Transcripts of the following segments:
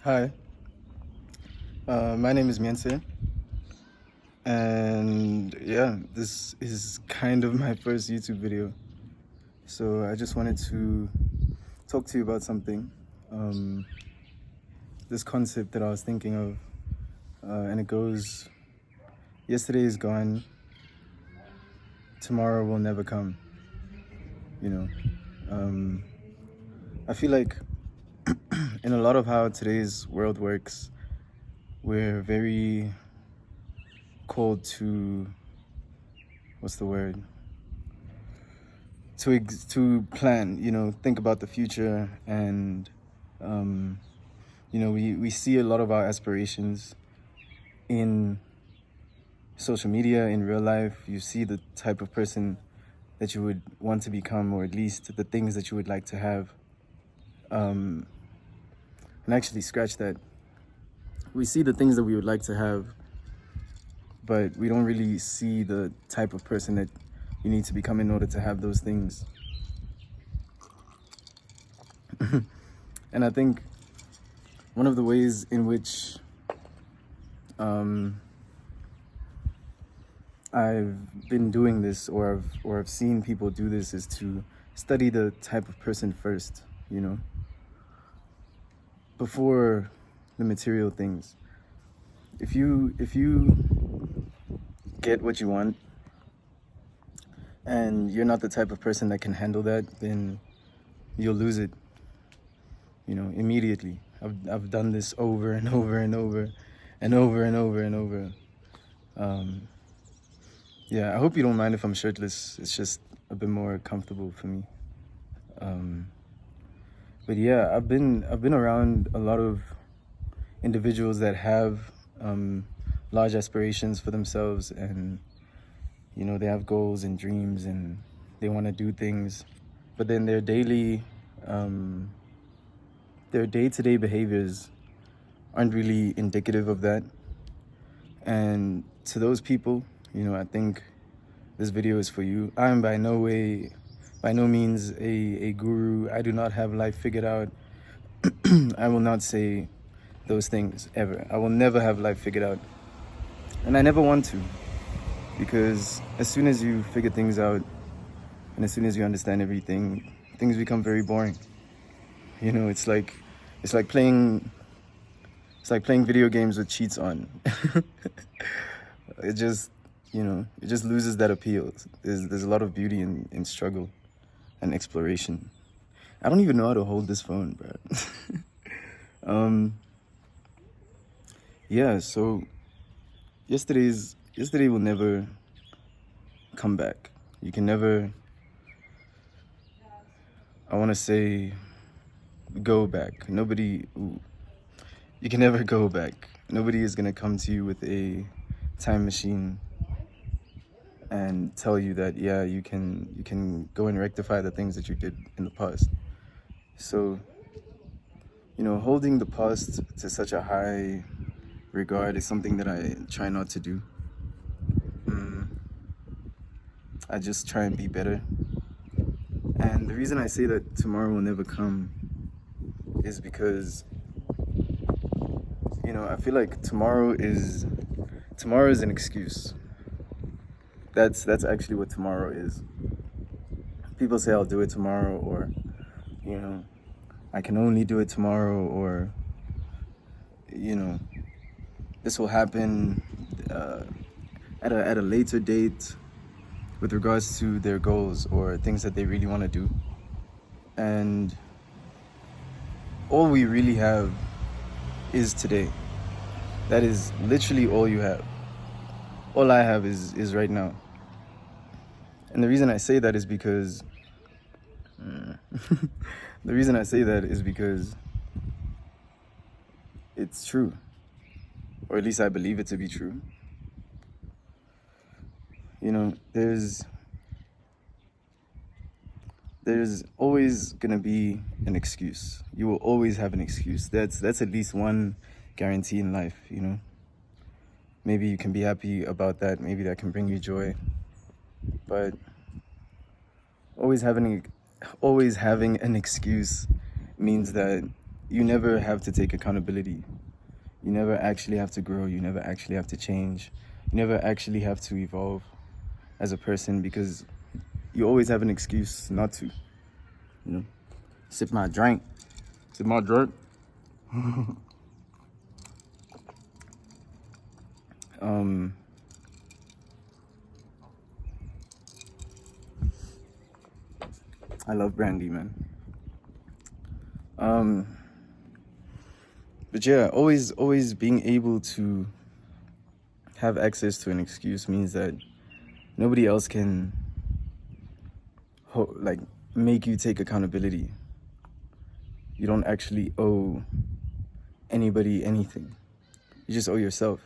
Hi, my name is Miense, and yeah, this is kind of my first YouTube video. So I just wanted to talk to you about something, um, this concept that I was thinking of, and it goes, yesterday is gone, tomorrow will never come, you know. Um, I feel like in a lot of how today's world works, we're very called to, what's the word? To plan, think about the future, and um, we see a lot of our aspirations in social media, in real life. You see the type of person that you would want to become, or at least the things that you would like to have. And actually, scratch that. We see the things that we would like to have, but we don't really see the type of person that you need to become in order to have those things. And I think one of the ways in which I've been doing this, or I've seen people do this, is to study the type of person first, before the material things. If you get what you want and you're not the type of person that can handle that, then you'll lose it, immediately. I've done this over and over and over and over and over and over. Yeah, I hope you don't mind if I'm shirtless. It's just a bit more comfortable for me. But yeah, I've been around a lot of individuals that have large aspirations for themselves, and they have goals and dreams, and they want to do things, but then their day-to-day behaviors aren't really indicative of that. And to those people, I think this video is for you. I am by no means a guru. I do not have life figured out. I will not say those things ever. I will never have life figured out. And I never want to, because as soon as you figure things out and as soon as you understand everything, things become very boring. It's like playing video games with cheats on. It just it just loses that appeal. There's a lot of beauty in struggle and exploration. I don't even know how to hold this phone, bro. Yeah, so yesterday will never come back. You can never, I want to say, go back. You can never go back. Nobody is going to come to you with a time machine and tell you that, yeah, you can go and rectify the things that you did in the past. So, holding the past to such a high regard is something that I try not to do. I just try and be better. And the reason I say that tomorrow will never come is because, I feel like tomorrow is an excuse. That's actually what tomorrow is. People say I'll do it tomorrow, or I can only do it tomorrow, or this will happen at a later date, with regards to their goals or things that they really want to do. And all we really have is today. That is literally all you have. All I have is right now. And the reason I say that is because it's true, or at least I believe it to be true. There's always gonna be an excuse. You will always have an excuse. That's at least one guarantee in life. Maybe you can be happy about that. Maybe that can bring you joy. But always having an excuse means that you never have to take accountability. You never actually have to grow. You never actually have to change. You never actually have to evolve as a person, because you always have an excuse not to. You know, sip my drink. Sip my drink. I love brandy, man. But yeah, always being able to have access to an excuse means that nobody else can like make you take accountability. You don't actually owe anybody anything. You just owe yourself,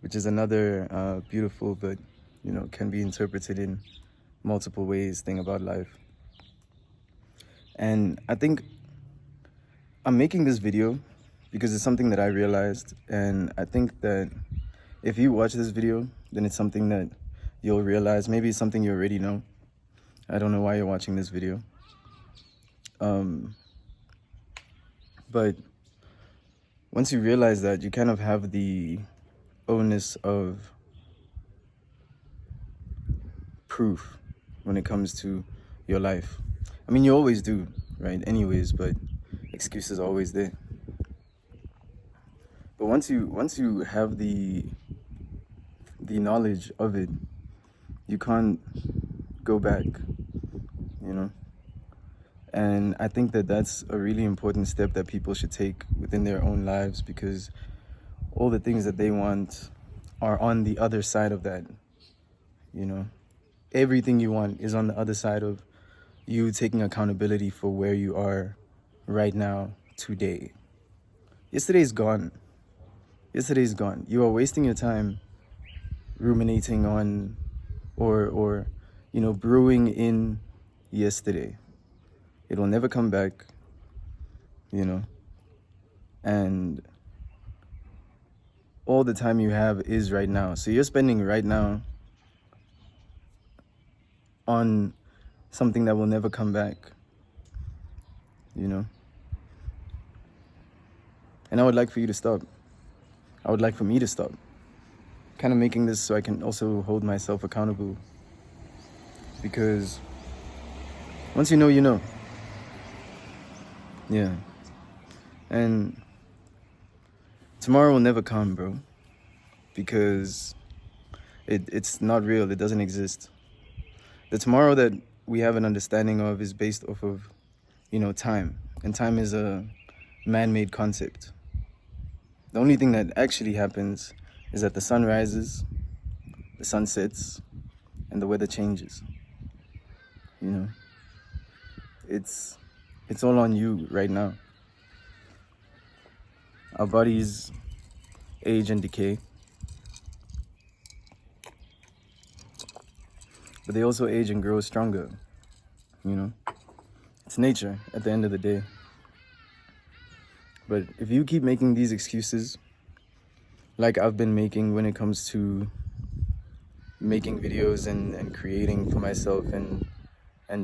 which is another beautiful but, you know, can be interpreted in multiple ways thing about life. And I think I'm making this video because it's something that I realized, and I think that if you watch this video, then it's something that you'll realize. Maybe it's something you already know. I don't know why you're watching this video. But once you realize that, you kind of have the onus of proof when it comes to your life. I mean, you always do, right? Anyways, but excuses are always there. But once you have the knowledge of it, you can't go back, you know? And I think that that's a really important step that people should take within their own lives, because all the things that they want are on the other side of that, you know? Everything you want is on the other side of you taking accountability for where you are right now, today. Yesterday's gone. Yesterday's gone. You are wasting your time ruminating on or you know, brewing in yesterday. It will never come back, you know? And all the time you have is right now. So you're spending right now on something that will never come back, you know? And I would like for you to stop. I would like for me to stop. Kind of making this so I can also hold myself accountable. Because once you know, you know. Yeah. And tomorrow will never come, bro. Because it's not real. It doesn't exist. The tomorrow that we have an understanding of is based off of, you know, time. And time is a man-made concept. The only thing that actually happens is that the sun rises, the sun sets, and the weather changes. You know? It's all on you right now. Our bodies age and decay. But they also age and grow stronger, you know? It's nature at the end of the day. But if you keep making these excuses, like I've been making when it comes to making videos and creating for myself and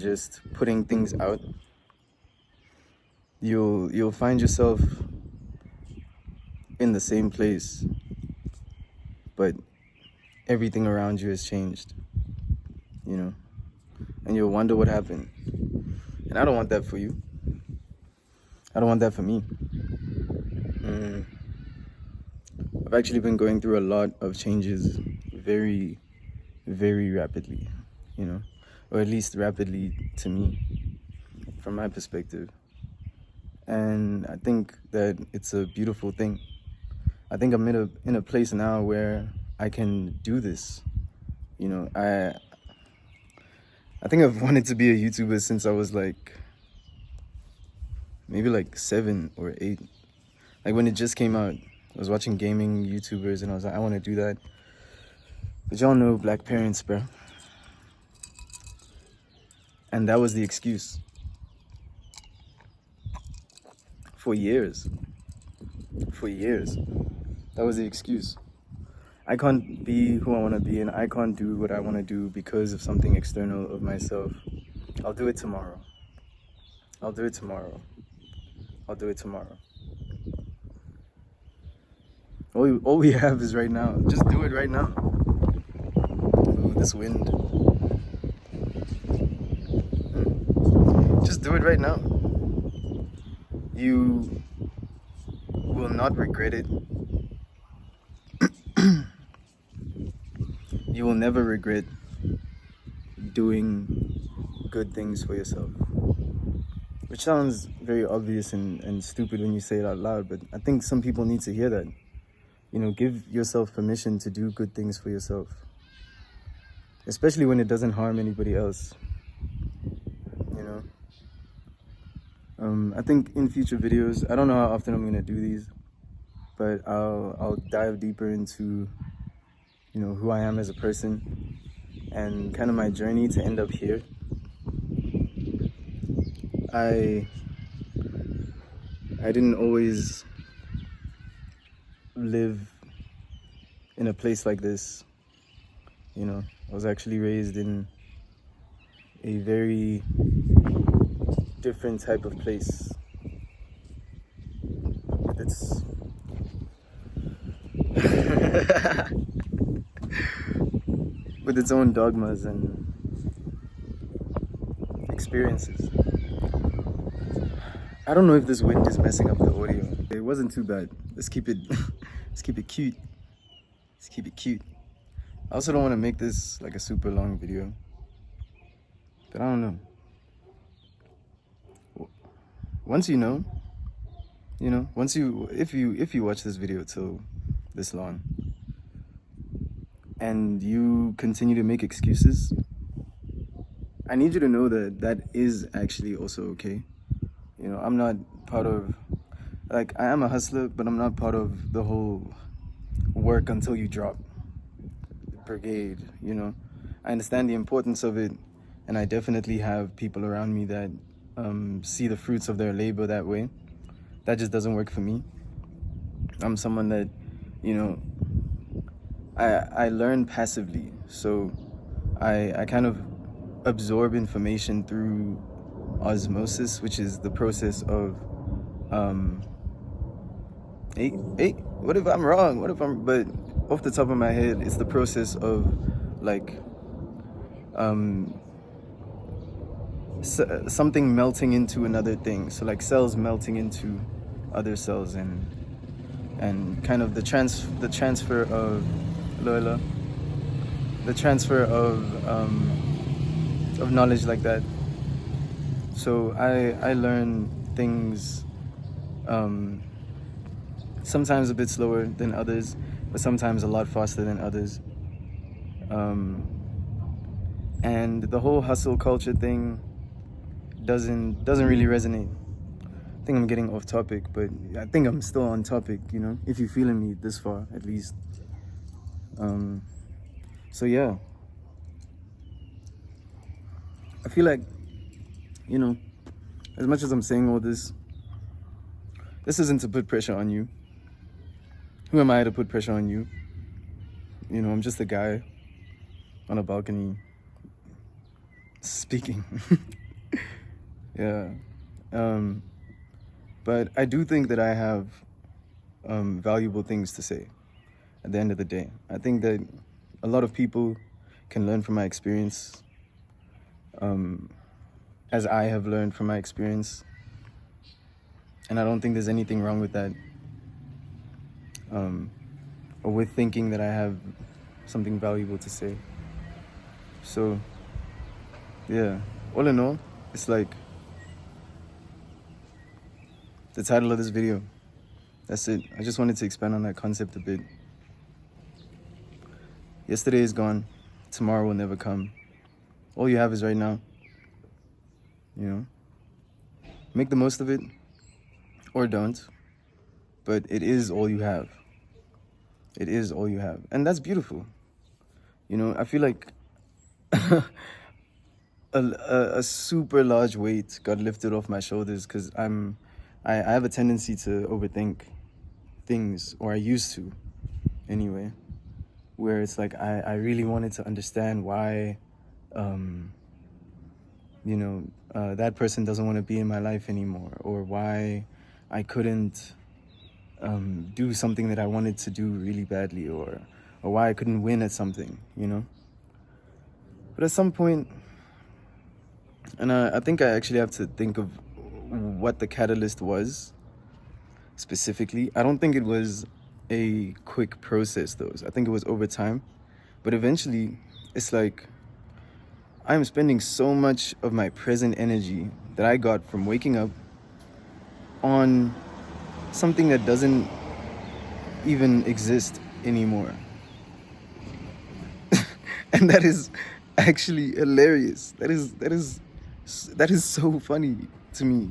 just putting things out, you'll find yourself in the same place, but everything around you has changed, you know? And you'll wonder what happened. And I don't want that for you. I don't want that for me. I've actually been going through a lot of changes very, very rapidly, you know? Or at least rapidly to me, from my perspective. And I think that it's a beautiful thing. I think I'm in a place now where I can do this. You know, I think I've wanted to be a YouTuber since I was like, maybe like 7 or 8. Like when it just came out, I was watching gaming YouTubers and I was like, I want to do that. But y'all know black parents, bro. And that was the excuse. For years. That was the excuse. I can't be who I want to be, and I can't do what I want to do because of something external of myself. I'll do it tomorrow. I'll I'll do it tomorrow. All we have is right now. Just do it right now. Ooh, this wind. Just do it right now. You will not regret it. You will never regret doing good things for yourself. Which sounds very obvious and stupid when you say it out loud, but I think some people need to hear that. You know, give yourself permission to do good things for yourself. Especially when it doesn't harm anybody else. You know? I think in future videos, I don't know how often I'm gonna do these, but I'll dive deeper into, you know, who I am as a person and kind of my journey to end up here. I didn't always live in a place like this. You know, I was actually raised in a very different type of place with its with its own dogmas and experiences. I don't know if this wind is messing up the audio. It wasn't too bad. Let's keep it let's keep it cute. Let's keep it cute. I also don't want to make this like a super long video. But I don't know. Once you know, once if you watch this video till this long and you continue to make excuses, I need you to know that that is actually also okay. You know, I'm not part of, like, I am a hustler, but I'm not part of the whole work until you drop brigade, you know. I understand the importance of it, and I definitely have people around me that see the fruits of their labor that way. That just doesn't work for me. I'm someone that, you know, I learn passively, so I kind of absorb information through osmosis, which is the process of what if I'm wrong? But off the top of my head, it's the process of like something melting into another thing. So like cells melting into other cells and kind of the transfer of Lola, the transfer of knowledge like that. So I learn things sometimes a bit slower than others, but sometimes a lot faster than others. And the whole hustle culture thing doesn't really resonate. I think I'm getting off topic, but I think I'm still on topic, you know, if you're feeling me this far at least. So yeah, I feel like, you know, as much as I'm saying all this isn't to put pressure on you. Who am I to put pressure on you? You know, I'm just a guy on a balcony speaking. Yeah. But I do think that I have valuable things to say at the end of the day. I think that a lot of people can learn from my experience, as I have learned from my experience. And I don't think there's anything wrong with that, or with thinking that I have something valuable to say. So, yeah, all in all, it's like the title of this video. That's it. I just wanted to expand on that concept a bit. Yesterday is gone. Tomorrow will never come. All you have is right now. You know? Make the most of it, or don't. But it is all you have. It is all you have. And that's beautiful. You know, I feel like a super large weight got lifted off my shoulders, because I have a tendency to overthink things, or I used to anyway, where it's like I really wanted to understand why you know, that person doesn't want to be in my life anymore, or why I couldn't do something that I wanted to do really badly, or why I couldn't win at something, you know? But at some point, and I think I actually have to think of what the catalyst was specifically. I don't think it was a quick process, though. I think it was over time. But eventually, it's like I'm spending so much of my present energy that I got from waking up on something that doesn't even exist anymore. And that is actually hilarious. That is so funny to me.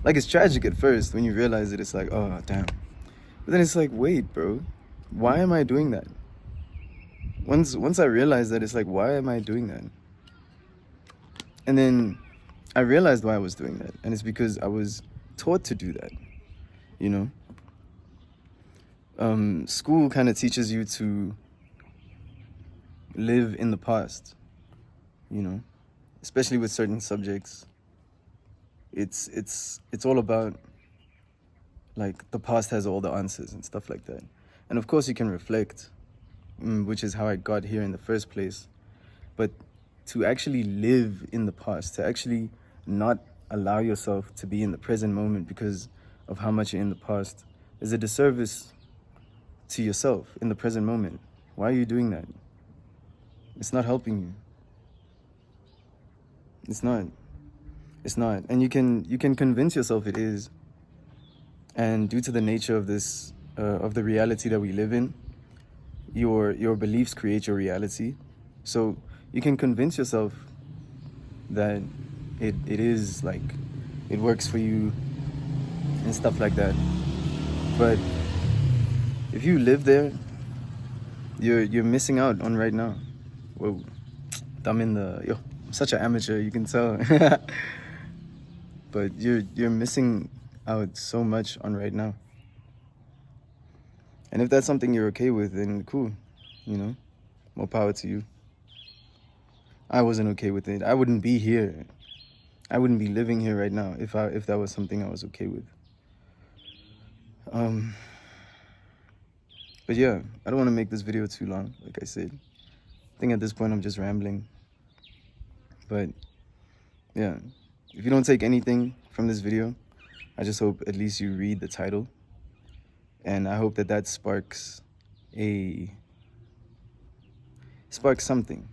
Like, it's tragic at first when you realize it. It's like, oh damn. But then it's like, wait, bro, why am I doing that? Once I realized that, it's like, why am I doing that? And then I realized why I was doing that, and it's because I was taught to do that, you know? School kind of teaches you to live in the past, you know? Especially with certain subjects. It's all about, like, the past has all the answers and stuff like that. And of course you can reflect, which is how I got here in the first place. But to actually live in the past, to actually not allow yourself to be in the present moment because of how much you're in the past, is a disservice to yourself in the present moment. Why are you doing that? It's not helping you. It's not. And you can convince yourself it is. And due to the nature of this, of the reality that we live in, your beliefs create your reality. So you can convince yourself that it is like, it works for you and stuff like that. But if you live there, you're missing out on right now. Whoa, I'm such an amateur, you can tell. But you're missing out so much on right now. And if that's something you're okay with, then cool, you know, more power to you. I wasn't okay with it. I wouldn't be here. I wouldn't be living here right now if that was something I was okay with. But yeah, I don't want to make this video too long, like I said. I think at this point I'm just rambling. But yeah, if you don't take anything from this video, I just hope at least you read the title. And I hope that sparks something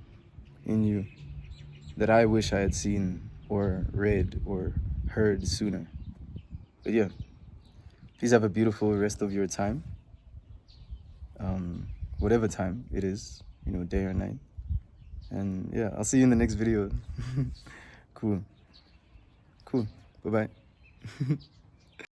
in you that I wish I had seen or read or heard sooner. But yeah, please have a beautiful rest of your time. Whatever time it is, you know, day or night. And yeah, I'll see you in the next video. Cool. Bye-bye.